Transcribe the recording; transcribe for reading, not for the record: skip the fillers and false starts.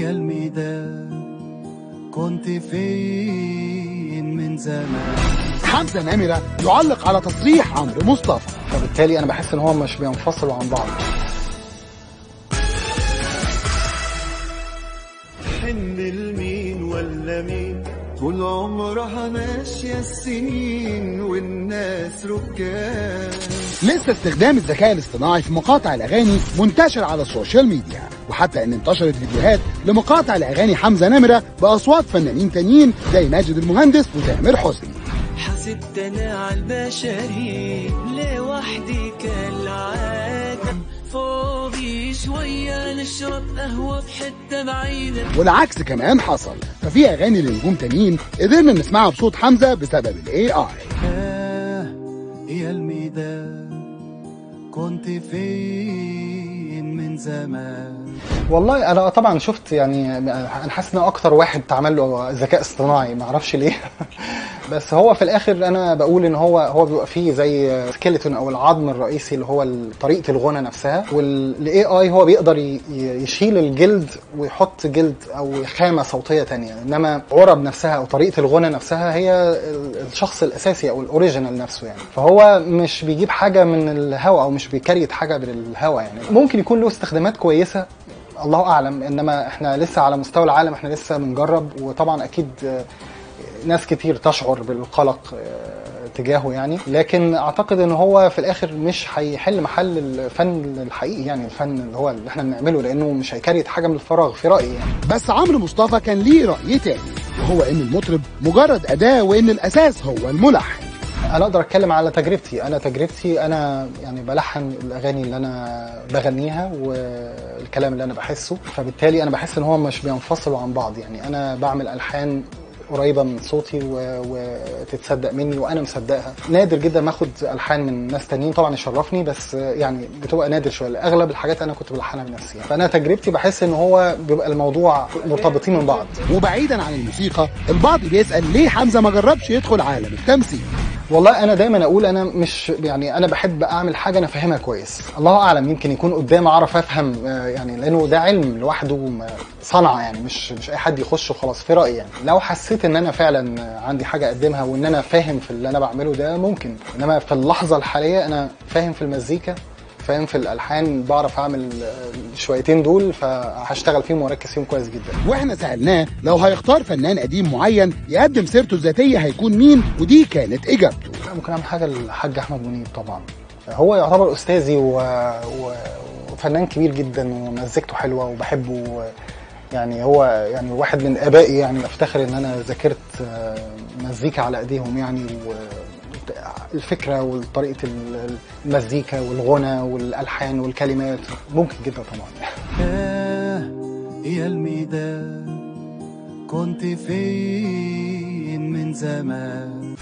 يا الميدان كنت فين من زمان. حمزة نمرة يعلق على تصريح عمرو مصطفى، فبالتالي انا بحس ان هو مش بينفصلوا عن بعض. حن المين ولا مين طول عمرها ماشية السنين والناس ركان. لسه استخدام الذكاء الاصطناعي في مقاطع الاغاني منتشر على السوشيال ميديا، وحتى ان انتشرت فيديوهات لمقاطع لاغاني حمزة نمرة باصوات فنانين تانيين زي ماجد المهندس وتامر حسني. حسبت انا على البشري لوحدي كالعادة، فاضي شوية نشرب قهوة في حتة بعيدة. والعكس كمان حصل، ففي اغاني لنجوم تانيين قدرنا نسمعها بصوت حمزة بسبب الاي اي. يا الميدان كنت فين من زمان. والله انا طبعا شفت، يعني انا حاسس ان اكتر واحد اتعمل له ذكاء اصطناعي، ما اعرفش ليه. بس هو في الاخر انا بقول ان هو بيبقى فيه زي سكيلتون او العظم الرئيسي اللي هو طريقه الغنى نفسها، والاي اي هو بيقدر يشيل الجلد ويحط جلد او خامه صوتيه تانية، انما عرب نفسها او طريقه الغنى نفسها هي الشخص الاساسي او الاوريجينال نفسه يعني. فهو مش بيجيب حاجه من الهوا او مش بيكريت حاجه بالهوا يعني. ممكن يكون له استخدامات كويسه الله اعلم، انما احنا لسه على مستوى العالم احنا لسه بنجرب، وطبعا اكيد ناس كتير تشعر بالقلق تجاهه يعني، لكن اعتقد ان هو في الاخر مش هيحل محل الفن الحقيقي يعني، الفن اللي هو اللي احنا بنعمله، لانه مش هيكريت حاجه من الفراغ في رايي يعني. بس عمرو مصطفى كان ليه راي تاني، وهو ان المطرب مجرد اداه وان الاساس هو الملحن. انا اقدر اتكلم على تجربتي، انا يعني بلحن الاغاني اللي انا بغنيها والكلام اللي انا بحسه، فبالتالي انا بحس ان هو مش بينفصلوا عن بعض يعني. انا بعمل الحان قريبه من صوتي وتتصدق مني وانا مصدقها. نادر جدا ما اخد الحان من ناس تانيين، طبعا يشرفني بس يعني بتبقى نادر شويه، اغلب الحاجات انا كنت بلحنها بنفسي يعني. فانا تجربتي بحس ان هو بيبقى الموضوع مرتبطين من بعض. وبعيدا عن الموسيقى، البعض بيسال ليه حمزة ما جربش يدخل عالم التمثيل. والله انا دايما اقول انا مش يعني، انا بحب اعمل حاجه انا فاهمها كويس. الله اعلم يمكن يكون قدام اعرف افهم يعني، لانه ده علم لوحده صنعه يعني، مش اي حد يخش وخلاص في رايي يعني. لو حسيت ان انا فعلا عندي حاجه اقدمها وان انا فاهم في اللي انا بعمله ده ممكن، انما في اللحظه الحاليه انا فاهم في المزيكا، فاهم في الالحان، بعرف اعمل شويتين دول فهشتغل فيهم واركز فيهم كويس جدا. واحنا سالناه لو هيختار فنان قديم معين يقدم سيرته الذاتيه هيكون مين، ودي كانت اجابته. ممكن اعمل حاجه للحاج احمد منيب طبعا، هو يعتبر استاذي وفنان كبير جدا ومزيكته حلوه وبحبه يعني. هو يعني واحد من ابائي يعني، افتخر ان انا ذاكرت مزيكا على ايديهم يعني، الفكره وطريقه المزيكا والغنى والالحان والكلمات ممكن جدا طبعا. يا الميدان كنت فين من زمان.